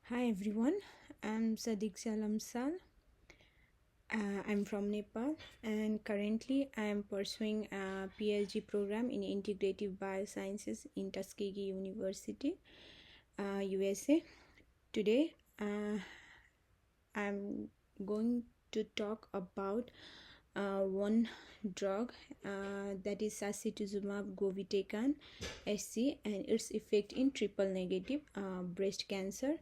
Hi everyone, I'm Sadikshya Lamsal. I'm from Nepal and currently I am pursuing a PhD program in Integrative Biosciences in Tuskegee University, USA. Today I'm going to talk about one drug that is sacituzumab govitecan SC and its effect in triple negative breast cancer.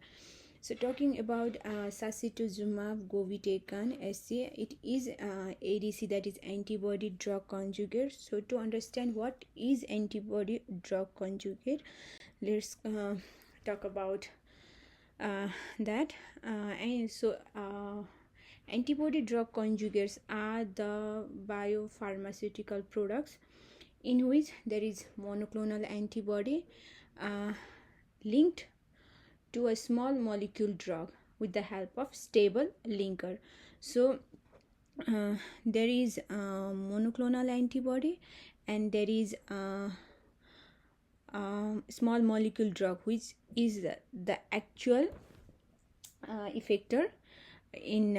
So talking about sacituzumab govitecan SC, it is ADC, that is antibody drug conjugate. So to understand what is antibody drug conjugate, let's talk about that. Antibody drug conjugates are the biopharmaceutical products in which there is monoclonal antibody linked to a small molecule drug with the help of stable linker. So there is monoclonal antibody and there is small molecule drug, which is the actual effector in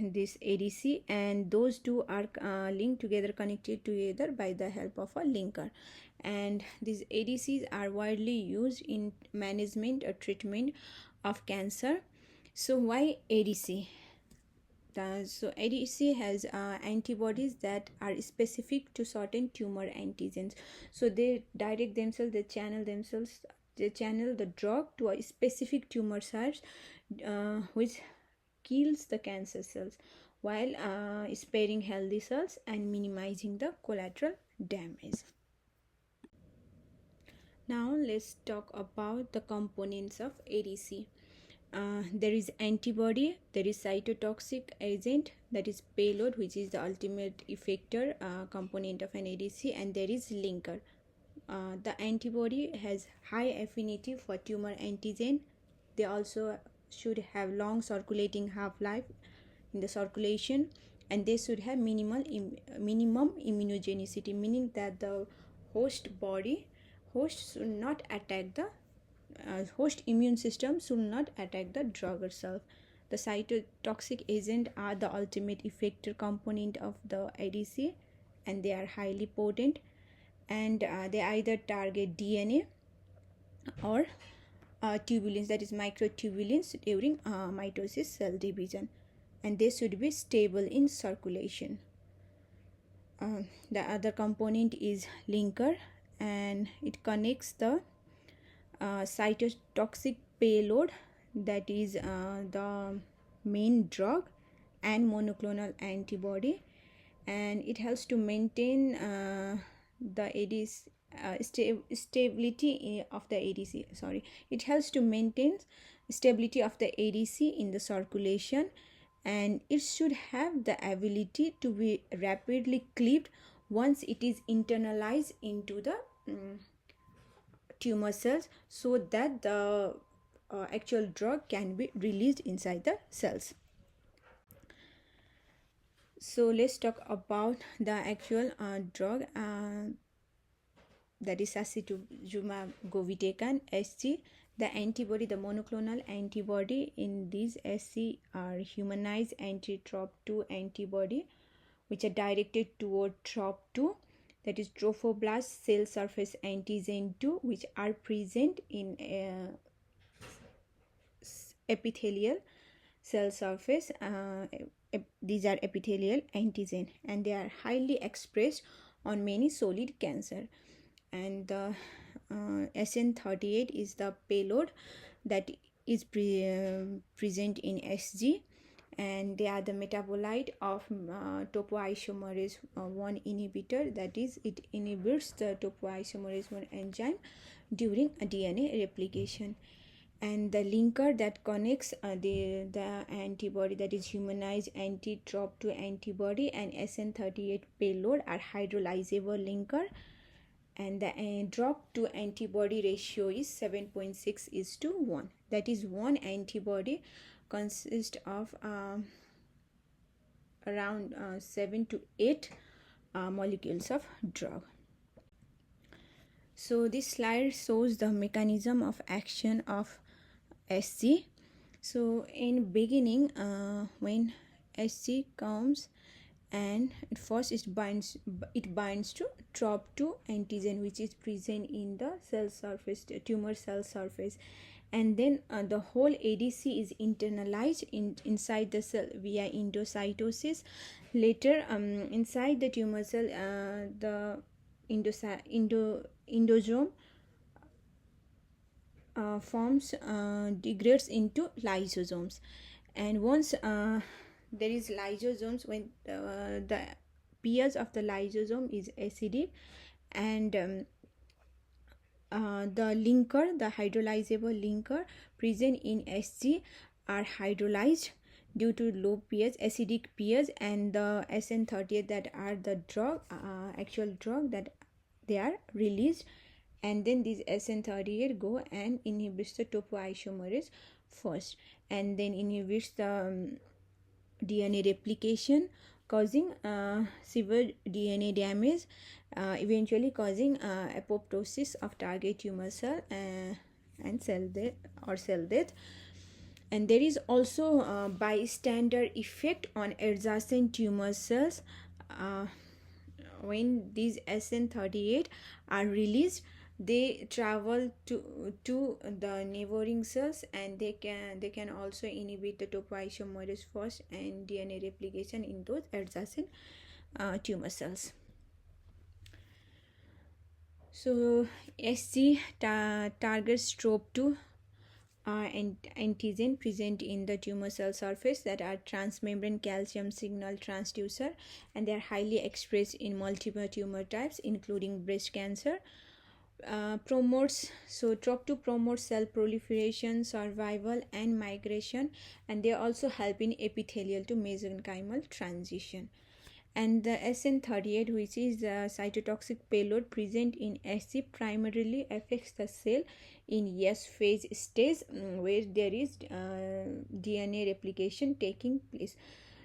this ADC, and those two are linked together, connected together by the help of a linker. And these ADCs are widely used in management or treatment of cancer. So why ADC? So ADC has antibodies that are specific to certain tumor antigens. So they direct themselves, they channel the drug to a specific tumor cells, which kills the cancer cells while sparing healthy cells and minimizing the collateral damage. Now let's talk about the components of ADC. There is antibody, there is cytotoxic agent, that is payload, which is the ultimate effector component of an ADC, and there is linker. The antibody has high affinity for tumor antigen. They also should have long circulating half-life in the circulation, and they should have minimum immunogenicity, meaning that the host should not attack the host immune system should not attack the drug itself. The cytotoxic agent are the ultimate effector component of the ADC, and they are highly potent, and they either target DNA or tubulins, that is microtubulins, during mitosis cell division, and they should be stable in circulation. The other component is linker, and it connects the cytotoxic payload, that is the main drug and monoclonal antibody, and it helps to maintain the ADC stability of the ADC. It helps to maintain stability of the ADC in the circulation, and it should have the ability to be rapidly cleaved once it is internalized into the tumor cells, so that the actual drug can be released inside the cells. So let's talk about the actual drug, that is sacituzumab govitecan SC. The antibody, the monoclonal antibody in these SC are humanized anti-TROP2 antibody, which are directed toward TROP2, that is trophoblast cell surface antigen 2, which are present in epithelial cell surface. These are epithelial antigen, and they are highly expressed on many solid cancer. And the SN38 is the payload that is present in SG, and they are the metabolite of topoisomerase I inhibitor, that is it inhibits the topoisomerase I enzyme during a DNA replication. And the linker that connects the antibody, that is humanized anti-TROP2 antibody and SN38 payload, are hydrolyzable linker, and the drug to antibody ratio is 7.6:1. That is, one antibody consists of around 7 to 8 molecules of drug. So this slide shows the mechanism of action of SC. So in beginning, when SC comes, and at first it binds to TROP2 antigen, which is present in the cell surface, the tumor cell surface, and then the whole ADC is internalized inside the cell via endocytosis. Later, inside the tumor cell, the endosome forms degrades into lysosomes, and once there is lysosomes, when the pH of the lysosome is acidic, and the hydrolyzable linker present in SC are hydrolyzed due to low pH, acidic pH, and the SN38 that are the drug, actual drug, that they are released, and then these SN38 go and inhibits the topoisomerase first, and then inhibits the DNA replication, causing severe DNA damage, eventually causing apoptosis of target tumor cell and cell death. And there is also a bystander effect on adjacent tumor cells. When these SN38 are released, they travel to the neighboring cells, and they can also inhibit the topoisomerase first and DNA replication in those adjacent tumor cells. So SC targets TROP2 antigen present in the tumor cell surface that are transmembrane calcium signal transducer, and they are highly expressed in multiple tumor types including breast cancer. TROP2 promotes cell proliferation, survival, and migration, and they also help in epithelial to mesenchymal transition. And the SN38, which is the cytotoxic payload present in SC, primarily affects the cell in S phase stage, where there is DNA replication taking place.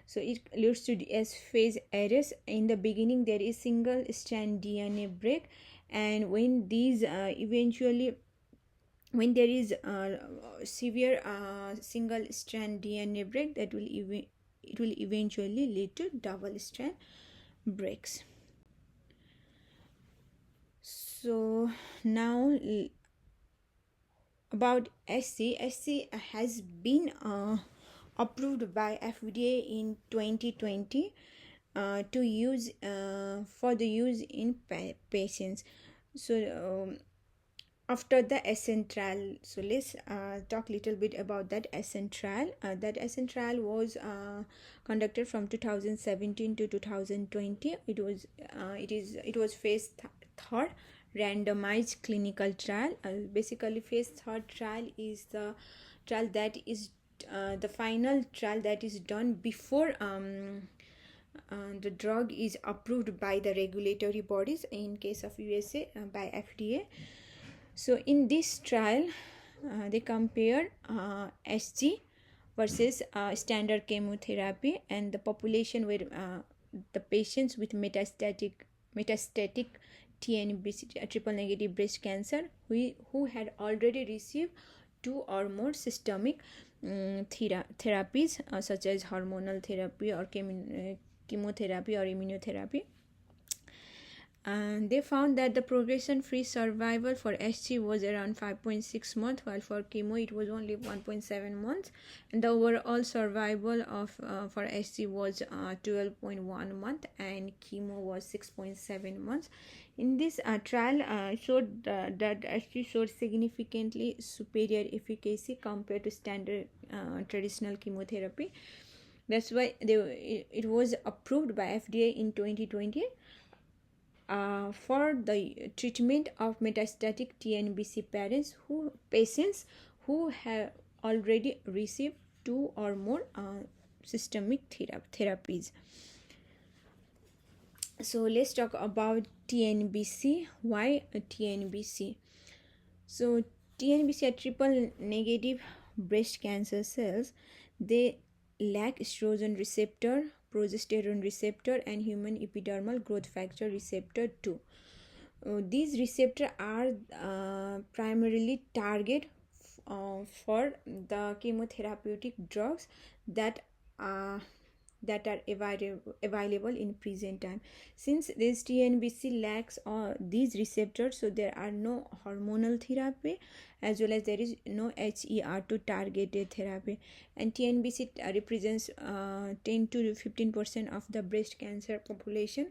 So it leads to the S phase arrest. In the beginning, there is single strand DNA break, and when these when there is severe single strand DNA break, that will it will eventually lead to double strand breaks. So now about SC has been approved by FDA in 2020 to use for the use in patients. So after the ASCENT trial, so let's talk a little bit about that ASCENT trial. That ASCENT trial was conducted from 2017 to 2020. It was phase third randomized clinical trial. Basically, phase third trial is the trial that is the final trial that is done before the drug is approved by the regulatory bodies, in case of USA by FDA. So in this trial, they compared SG versus standard chemotherapy, and the population were the patients with metastatic TNBC, triple negative breast cancer, who had already received 2 or more systemic therapies, such as hormonal therapy or chemotherapy or immunotherapy. And they found that the progression-free survival for SG was around 5.6 months, while for chemo it was only 1.7 months, and the overall survival of for SG was 12.1 months, and chemo was 6.7 months. In this trial, showed that SG showed significantly superior efficacy compared to standard traditional chemotherapy. That's why it was approved by FDA in 2020. For the treatment of metastatic TNBC patients who have already received 2 or more systemic therapies. So let's talk about TNBC. Why TNBC? So TNBC are triple negative breast cancer cells. They lack estrogen receptor, progesterone receptor, and human epidermal growth factor receptor 2. These receptors are primarily target for the chemotherapeutic drugs that are available in present time. Since this TNBC lacks these receptors, so there are no hormonal therapy, as well as there is no HER2 targeted therapy. And TNBC represents 10 to 15% of the breast cancer population.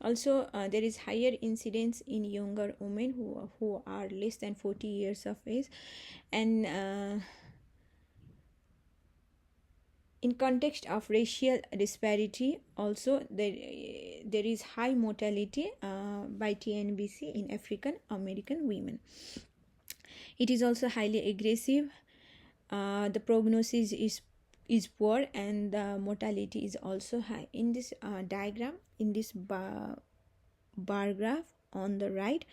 Also, there is higher incidence in younger women who are less than 40 years of age. And in context of racial disparity, also there is high mortality by TNBC in African American women. It is also highly aggressive. The prognosis is poor, and the mortality is also high. In this diagram, in this bar graph on the right,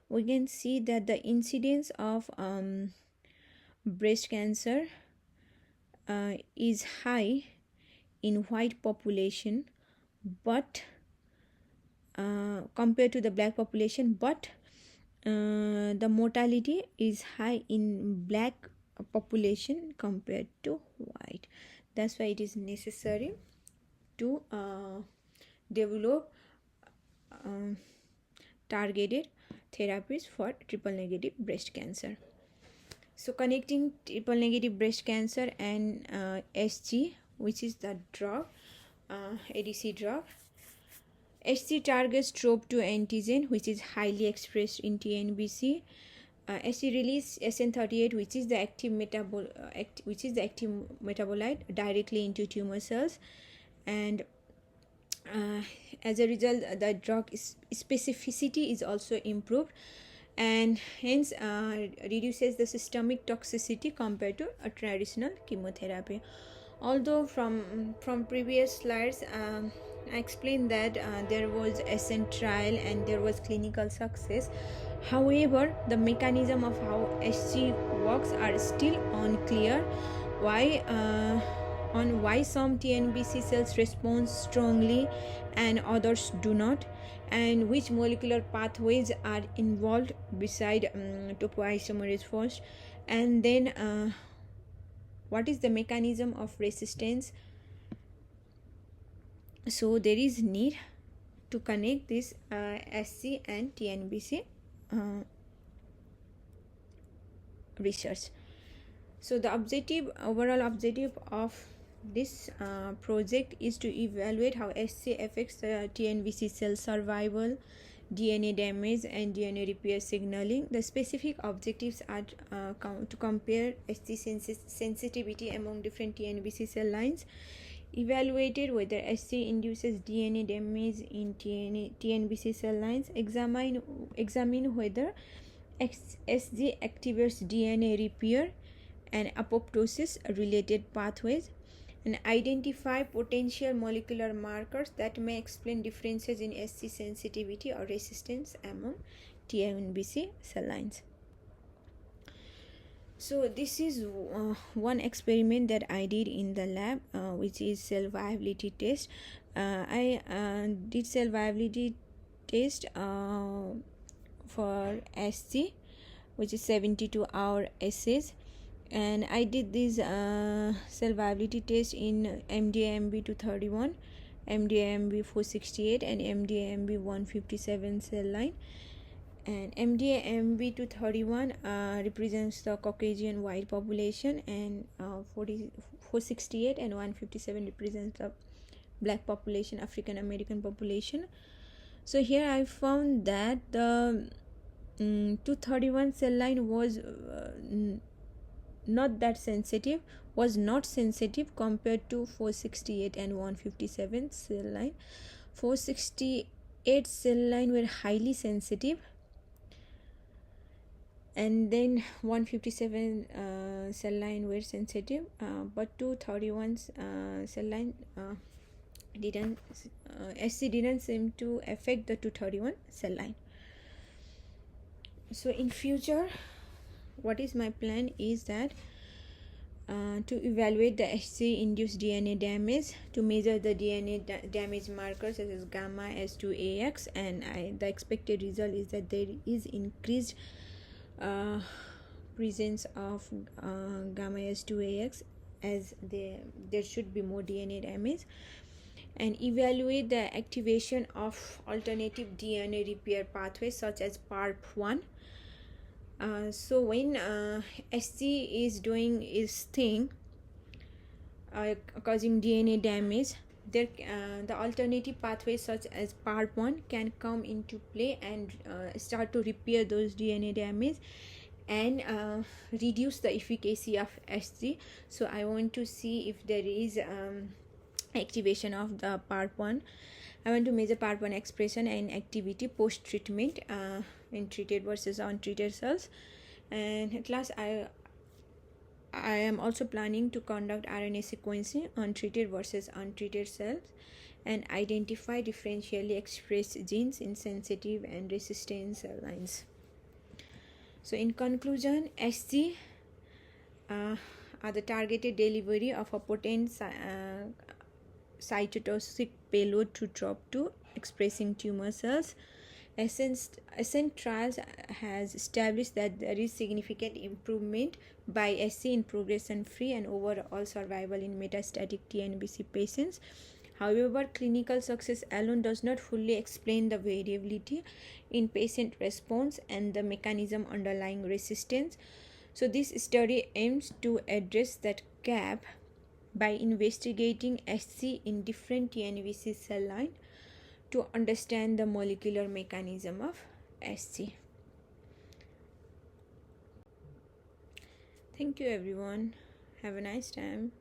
we can see that the incidence of breast cancer is high in white population, but compared to the black population, but the mortality is high in black population compared to white. That's why it is necessary to develop targeted therapies for triple negative breast cancer. So connecting triple negative breast cancer and HG, which is the drug, ADC drug. HG targets TROP2 antigen, which is highly expressed in TNBC. HG release SN38, which is the active metabolite directly into tumor cells, and as a result, the drug specificity is also improved, and hence reduces the systemic toxicity compared to a traditional chemotherapy. Although from previous slides I explained that there was ASCENT trial and there was clinical success. However, the mechanism of how HG works are still unclear. Why some TNBC cells respond strongly and others do not, and which molecular pathways are involved beside topoisomerase I, and then what is the mechanism of resistance. So there is need to connect this SC and TNBC research. So the overall objective of this project is to evaluate how SC affects the TNBC cell survival, DNA damage, and DNA repair signaling. The specific objectives are to compare SC sensitivity among different TNBC cell lines, evaluated whether SC induces DNA damage in TNBC cell lines, examine whether SG activates DNA repair and apoptosis related pathways, and identify potential molecular markers that may explain differences in SC sensitivity or resistance among TNBC cell lines. So this is one experiment that I did in the lab, which is cell viability test. I did cell viability test for SC, which is 72-hour assays, and I did this cell viability test in MDAMB 231, MDAMB 468, and MDAMB 157 cell line. And MDAMB 231 represents the Caucasian white population, and 468 and 157 represents the black population, African American population. So here I found that the 231 cell line was not sensitive compared to 468 and 157 cell line. 468 cell line were highly sensitive, and then 157 cell line were sensitive, but 231 cell line SC didn't seem to affect the 231 cell line. So in future, what is my plan is that to evaluate the HC induced DNA damage, to measure the DNA damage markers such as gamma S2AX, and the expected result is that there is increased presence of gamma S2AX, as there should be more DNA damage, and evaluate the activation of alternative DNA repair pathways such as PARP1. So when SC is doing its thing, causing DNA damage, the alternative pathways such as PARP1 can come into play and start to repair those DNA damage and reduce the efficacy of SG. So I want to see if there is activation of the PARP1. I want to measure PARP1 expression and activity post treatment in treated versus untreated cells. And at last, I am also planning to conduct RNA sequencing on treated versus untreated cells and identify differentially expressed genes in sensitive and resistant cell lines. So in conclusion, SG are the targeted delivery of a potent cytotoxic payload to TROP2 expressing tumor cells. Ascent trials has established that there is significant improvement by SC in progression-free and overall survival in metastatic TNBC patients. However, clinical success alone does not fully explain the variability in patient response and the mechanism underlying resistance. So this study aims to address that gap by investigating SC in different TNBC cell lines to understand the molecular mechanism of SC. Thank you everyone. Have a nice time.